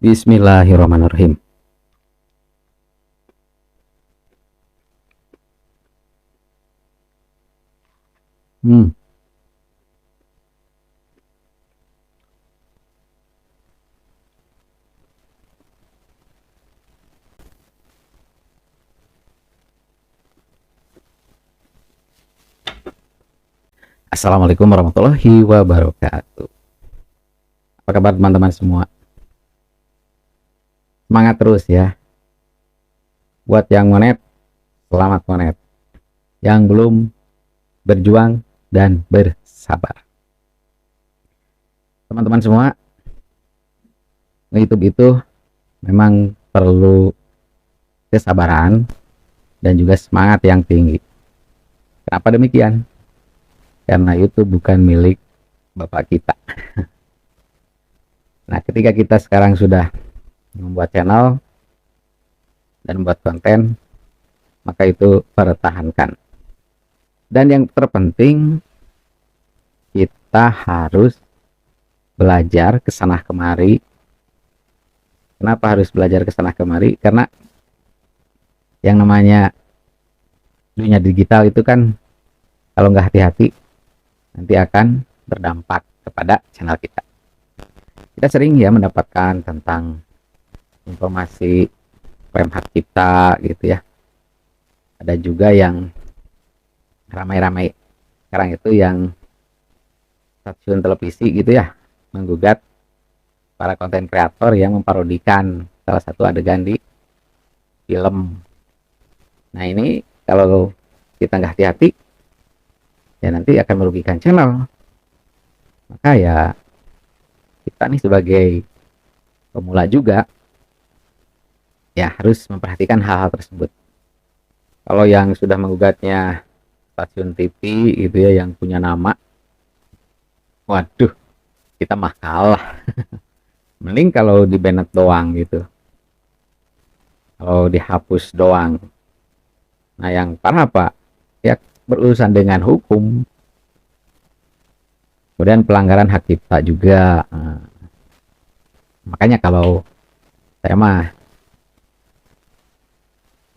Bismillahirrahmanirrahim. Hmm. Assalamualaikum warahmatullahi wabarakatuh. Apa kabar teman-teman semua? Semangat terus ya. Buat yang monet, selamat monet. Yang belum, berjuang dan bersabar. Teman-teman semua, nge-YouTube itu memang perlu kesabaran dan juga semangat yang tinggi. Kenapa demikian? Karena YouTube bukan milik Bapak kita. Nah, ketika kita sekarang sudah membuat channel dan membuat konten, maka itu pertahankan. Dan yang terpenting, kita harus belajar ke sana kemari. Kenapa harus belajar ke sana kemari? Karena yang namanya dunia digital itu kan kalau nggak hati-hati nanti akan berdampak kepada channel kita. Kita sering ya mendapatkan tentang informasi klaim hak cipta gitu ya. Ada juga yang ramai-ramai sekarang itu yang stasiun televisi gitu ya menggugat para konten kreator yang memparodikan salah satu adegan di film. Nah ini kalau kita nggak hati-hati ya nanti akan merugikan channel. Maka ya kita nih sebagai pemula juga ya harus memperhatikan hal-hal tersebut. Kalau yang sudah menggugatnya stasiun TV gitu ya yang punya nama, waduh, kita mah kalah. Mending kalau di banned doang gitu, kalau dihapus doang. Nah yang parah apa ya, berurusan dengan hukum, kemudian pelanggaran hak cipta juga. Nah, makanya kalau saya mah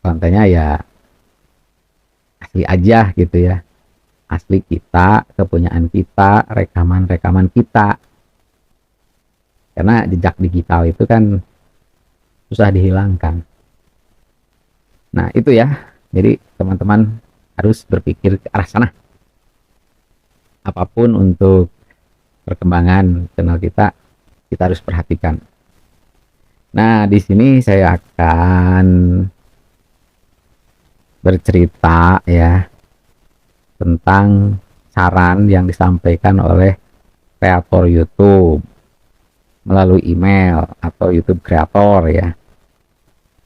kontennya ya asli aja gitu ya, asli kita, kepunyaan kita, rekaman-rekaman kita. Karena jejak digital itu kan susah dihilangkan. Nah itu ya, jadi teman-teman harus berpikir ke arah sana. Apapun untuk perkembangan channel kita, kita harus perhatikan. Nah di sini saya akan bercerita ya tentang saran yang disampaikan oleh kreator YouTube melalui email atau YouTube kreator ya.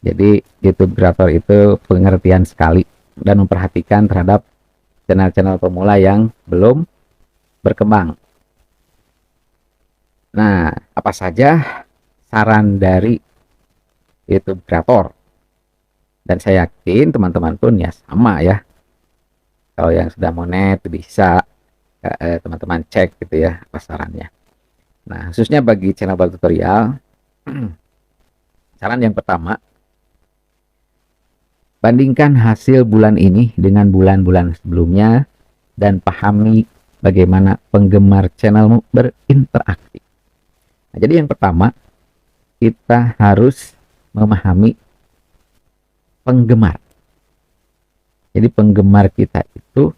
Jadi YouTube kreator itu pengertian sekali dan memperhatikan terhadap channel-channel pemula yang belum berkembang. Nah, apa saja saran dari YouTube kreator? Dan saya yakin teman-teman pun ya sama ya. Kalau yang sudah monet bisa teman-teman cek gitu ya apa sarannya. Nah, khususnya bagi channel baru tutorial, saran yang pertama, bandingkan hasil bulan ini dengan bulan-bulan sebelumnya dan pahami bagaimana penggemar channelmu berinteraksi. Nah, jadi yang pertama, kita harus memahami penggemar. Jadi penggemar kita itu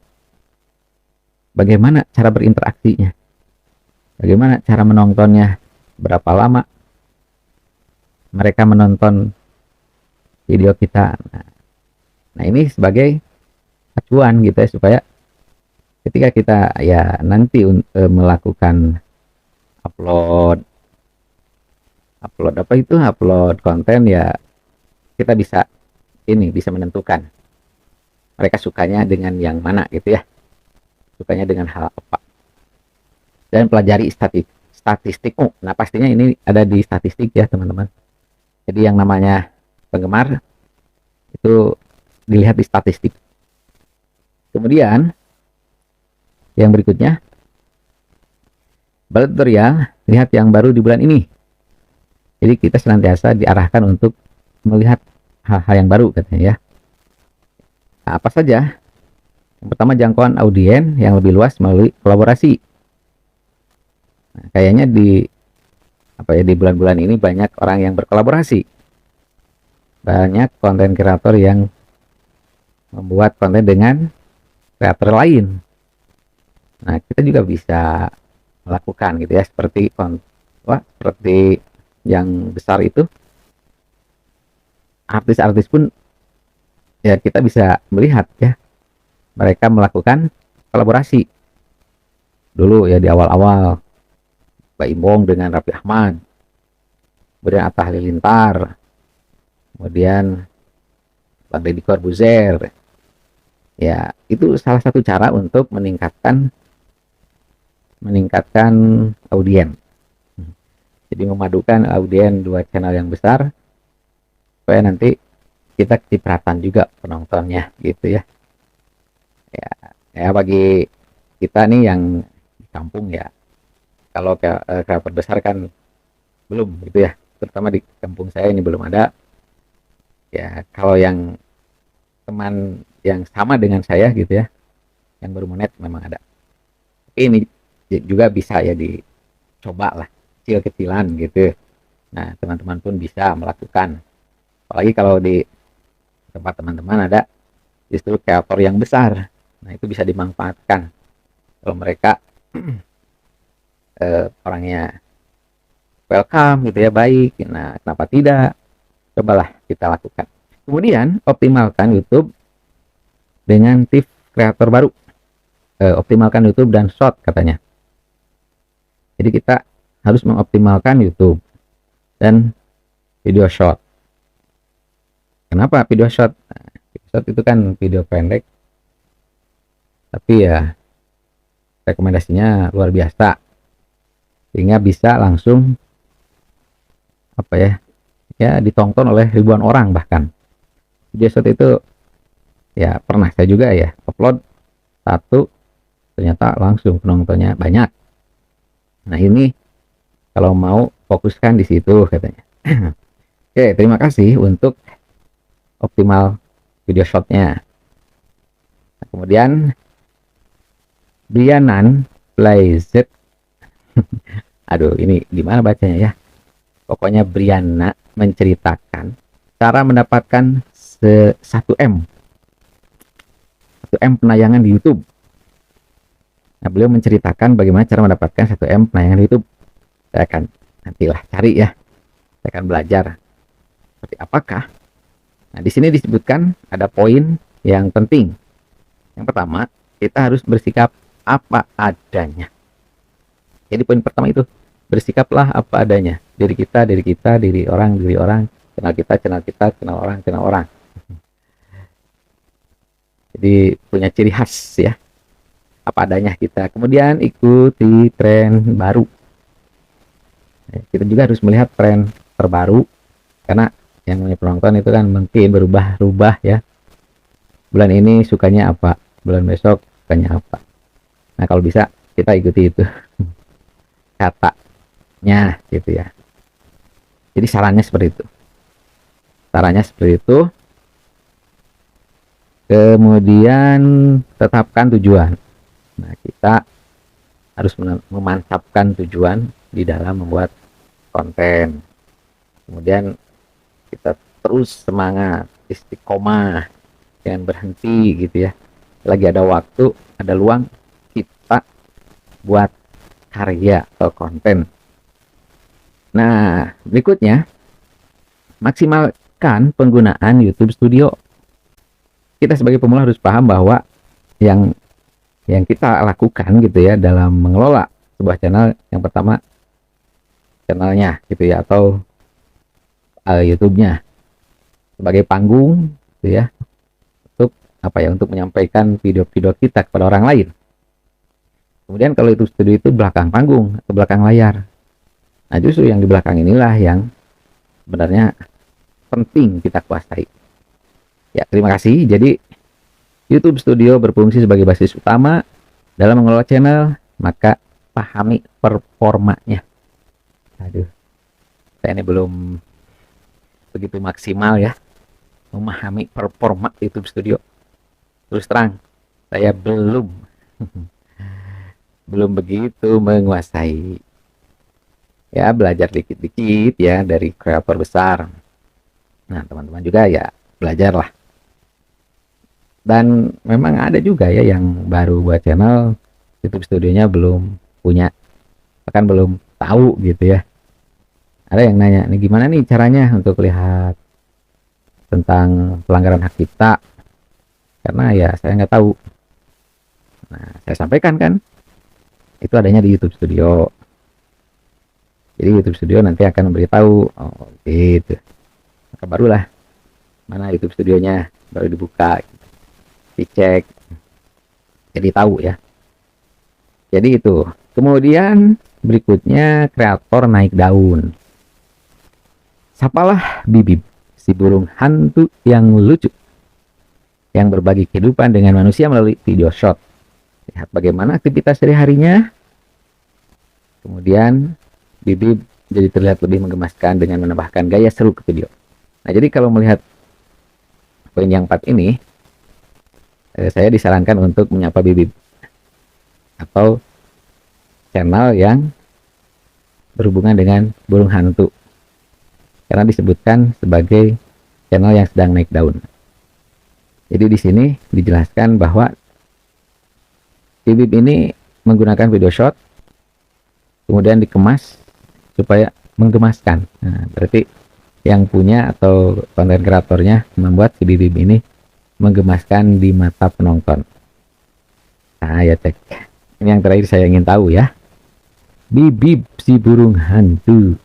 bagaimana cara berinteraksinya, bagaimana cara menontonnya, berapa lama mereka menonton video kita. Nah ini sebagai acuan gitu ya, supaya ketika kita ya nanti melakukan upload upload konten ya, kita bisa menentukan mereka sukanya dengan yang mana gitu ya, sukanya dengan hal apa, dan pelajari statistik. Nah pastinya ini ada di statistik ya teman-teman. Jadi yang namanya penggemar itu dilihat di statistik. Kemudian yang berikutnya, tutorial, lihat yang baru di bulan ini. Jadi kita senantiasa diarahkan untuk melihat hal-hal yang baru katanya ya. Nah, apa saja? Yang pertama, jangkauan audiens yang lebih luas melalui kolaborasi. Nah, kayaknya di di bulan-bulan ini banyak orang yang berkolaborasi. Banyak konten kreator yang membuat konten dengan kreator lain. Nah, kita juga bisa melakukan gitu ya, seperti yang besar itu, artis-artis pun ya kita bisa melihat ya, mereka melakukan kolaborasi dulu ya di awal-awal, Mbak Imbong dengan Raffi Ahmad, kemudian Atta Halilintar, kemudian Bang Deddy Corbuzier. Ya, itu salah satu cara untuk meningkatkan audiens. Jadi memadukan audiens dua channel yang besar supaya nanti kita kecipratan juga penontonnya gitu ya. Ya bagi kita nih yang di kampung ya, kalau kreator besar kan belum gitu ya, terutama di kampung saya ini belum ada. Ya kalau yang teman yang sama dengan saya gitu ya, yang baru monet memang ada. Tapi ini juga bisa ya dicoba lah, kecil-kecilan gitu. Nah, teman-teman pun bisa melakukan. Apalagi kalau di tempat teman-teman ada justru kreator yang besar. Nah, itu bisa dimanfaatkan. Kalau mereka orangnya welcome gitu ya, baik. Nah, kenapa tidak? Cobalah kita lakukan. Kemudian, optimalkan YouTube dengan tips kreator baru. Optimalkan YouTube dan short katanya. Jadi kita harus mengoptimalkan YouTube dan video short. Kenapa video short? Nah, video short itu kan video pendek, tapi ya rekomendasinya luar biasa, sehingga bisa langsung ditonton oleh ribuan orang. Bahkan video short itu ya pernah saya juga ya upload satu, ternyata langsung penontonnya banyak. Nah, ini kalau mau fokuskan di situ katanya. Oke, terima kasih untuk optimal video shotnya. Nah, kemudian Brianan Blaizet aduh, ini gimana bacanya ya, pokoknya Briana menceritakan cara mendapatkan 1M penayangan di YouTube. Nah, beliau menceritakan bagaimana cara mendapatkan 1M penayangan di YouTube. Saya akan nantilah cari ya, saya akan belajar seperti apakah. Nah, di sini disebutkan ada poin yang penting. Yang pertama, kita harus bersikap apa adanya. Jadi poin pertama itu, bersikaplah apa adanya. Diri kita, diri orang, kenal kita, kenal orang. Jadi punya ciri khas ya, apa adanya kita. Kemudian ikuti tren baru. Kita juga harus melihat tren terbaru, karena yang namanya penonton itu kan mungkin berubah-ubah ya. Bulan ini sukanya apa, bulan besok sukanya apa. Nah, kalau bisa kita ikuti itu katanya gitu ya. Jadi sarannya seperti itu. Kemudian tetapkan tujuan. Nah, kita harus memantapkan tujuan di dalam membuat konten. Kemudian kita terus semangat, istiqomah, jangan berhenti gitu ya. Lagi ada waktu, ada luang, kita buat karya atau konten. Nah, berikutnya, maksimalkan penggunaan YouTube Studio. Kita sebagai pemula harus paham bahwa yang kita lakukan gitu ya dalam mengelola sebuah channel, yang pertama channelnya gitu ya, atau YouTube-nya sebagai panggung gitu ya, untuk menyampaikan video-video kita kepada orang lain. Kemudian kalau itu studio itu belakang panggung atau belakang layar. Nah, justru yang di belakang inilah yang sebenarnya penting kita kuasai. Ya, terima kasih. Jadi YouTube Studio berfungsi sebagai basis utama dalam mengelola channel, maka pahami performanya. Aduh, Saya ini belum begitu maksimal ya memahami performa YouTube Studio. Terus terang, saya belum begitu menguasai. Ya, belajar dikit-dikit ya dari kreator besar. Nah, teman-teman juga ya belajarlah. Dan memang ada juga ya yang baru buat channel YouTube Studionya belum punya, bahkan belum tahu gitu ya. Ada yang nanya, nih gimana nih caranya untuk lihat tentang pelanggaran hak cipta? Karena ya saya nggak tahu. Nah, saya sampaikan kan, itu adanya di YouTube Studio. Jadi YouTube Studio nanti akan memberitahu, oh gitu. Maka barulah mana YouTube Studionya baru dibuka, dicek, jadi tahu ya. Jadi itu. Kemudian berikutnya kreator naik daun. Sapalah Bibib, si burung hantu yang lucu, yang berbagi kehidupan dengan manusia melalui video shot. Lihat bagaimana aktivitas sehari-harinya. Kemudian Bibib jadi terlihat lebih menggemaskan dengan menambahkan gaya seru ke video. Nah, jadi kalau melihat poin yang 4 ini, saya disarankan untuk menyapa Bibib atau channel yang berhubungan dengan burung hantu, karena disebutkan sebagai channel yang sedang naik daun. Jadi di sini dijelaskan bahwa Bibib ini menggunakan video shot, kemudian dikemas supaya menggemaskan. Nah, berarti yang punya atau konten kreatornya membuat si Bibib ini menggemaskan di mata penonton. Nah, ya cek. Ini yang terakhir saya ingin tahu ya. Bibib si burung hantu.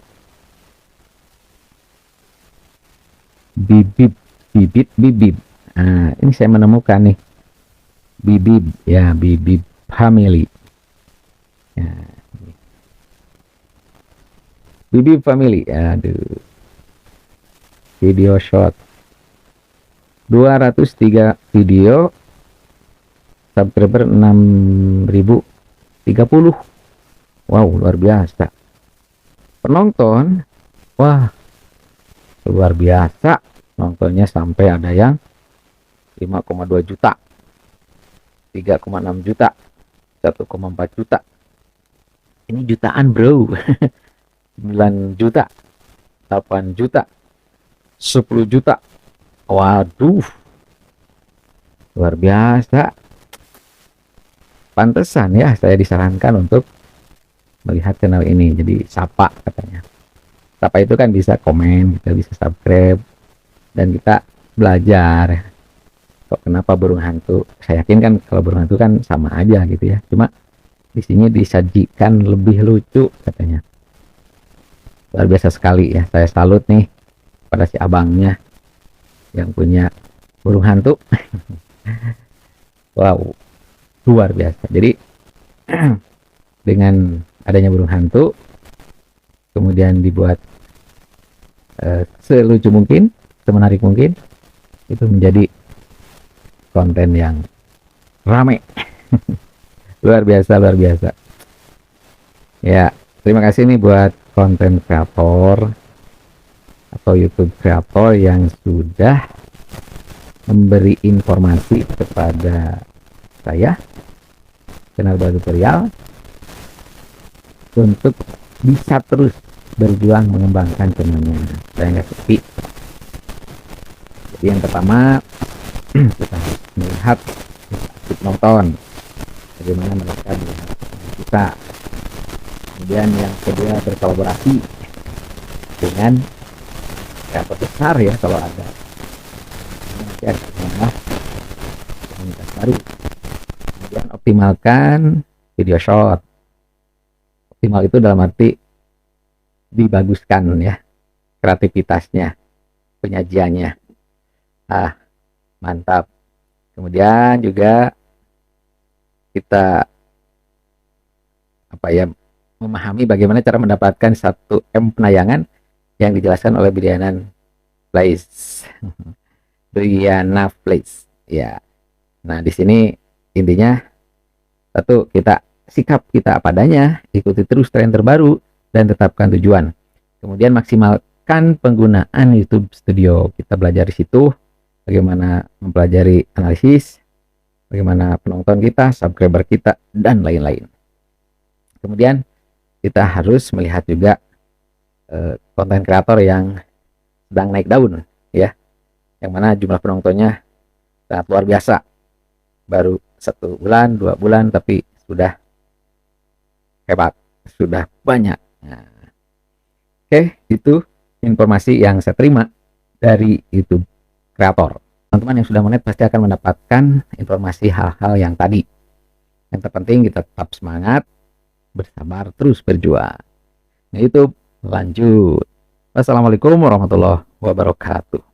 Bibib, bibit, bibib. Nah, ini saya menemukan nih. Bibib, ya Bibib family. Ya. Bibib family, aduh. Video shot 203 video, subscriber 6030. Wow, luar biasa. Penonton, wah, luar biasa. Nontonnya sampai ada yang 5,2 juta, 3,6 juta, 1,4 juta. Ini jutaan bro. 9 juta, 8 juta, 10 juta. Waduh, luar biasa. Pantesan ya saya disarankan untuk melihat channel ini. Jadi sapa katanya. Sapa itu kan bisa komen, kita bisa subscribe, dan kita belajar. Kok kenapa burung hantu? Saya yakin kan kalau burung hantu kan sama aja gitu ya. Cuma di sini disajikan lebih lucu katanya. Luar biasa sekali ya. Saya salut nih pada si abangnya yang punya burung hantu. Wow, luar biasa. Jadi dengan adanya burung hantu, kemudian dibuat selucu mungkin, semenarik mungkin, itu menjadi konten yang rame. Luar biasa, luar biasa. Ya, terima kasih nih buat konten kreator atau YouTube kreator yang sudah memberi informasi kepada saya, channel Baru Tutorial, untuk bisa terus berjuang mengembangkan channelnya. Saya nggak sepi. Jadi yang pertama, kita melihat aktif nonton, bagaimana mereka melihat kita. Kemudian yang kedua, berkolaborasi dengan kreator besar ya kalau ada. Nanti ada menambah komunitas baru. Kemudian optimalkan video shot. Optimal itu dalam arti dibaguskan ya kreativitasnya, penyajiannya. Ah, mantap. Kemudian juga kita memahami bagaimana cara mendapatkan 1M penayangan yang dijelaskan oleh Briana Place. Briana Place ya. Nah, di sini intinya satu, kita sikap kita apa adanya, ikuti terus tren terbaru dan tetapkan tujuan. Kemudian maksimalkan penggunaan YouTube Studio. Kita belajar di situ bagaimana mempelajari analisis, bagaimana penonton kita, subscriber kita, dan lain-lain. Kemudian kita harus melihat juga konten kreator yang sedang naik daun, ya, yang mana jumlah penontonnya sangat luar biasa, baru 1 bulan 2 bulan tapi sudah hebat, sudah banyak. Nah, oke, itu informasi yang saya terima dari YouTube kreator. Teman-teman yang sudah menit pasti akan mendapatkan informasi hal-hal yang tadi. Yang terpenting kita tetap semangat, bersabar, terus berjuang. Nah, YouTube lanjut. Wassalamualaikum warahmatullahi wabarakatuh.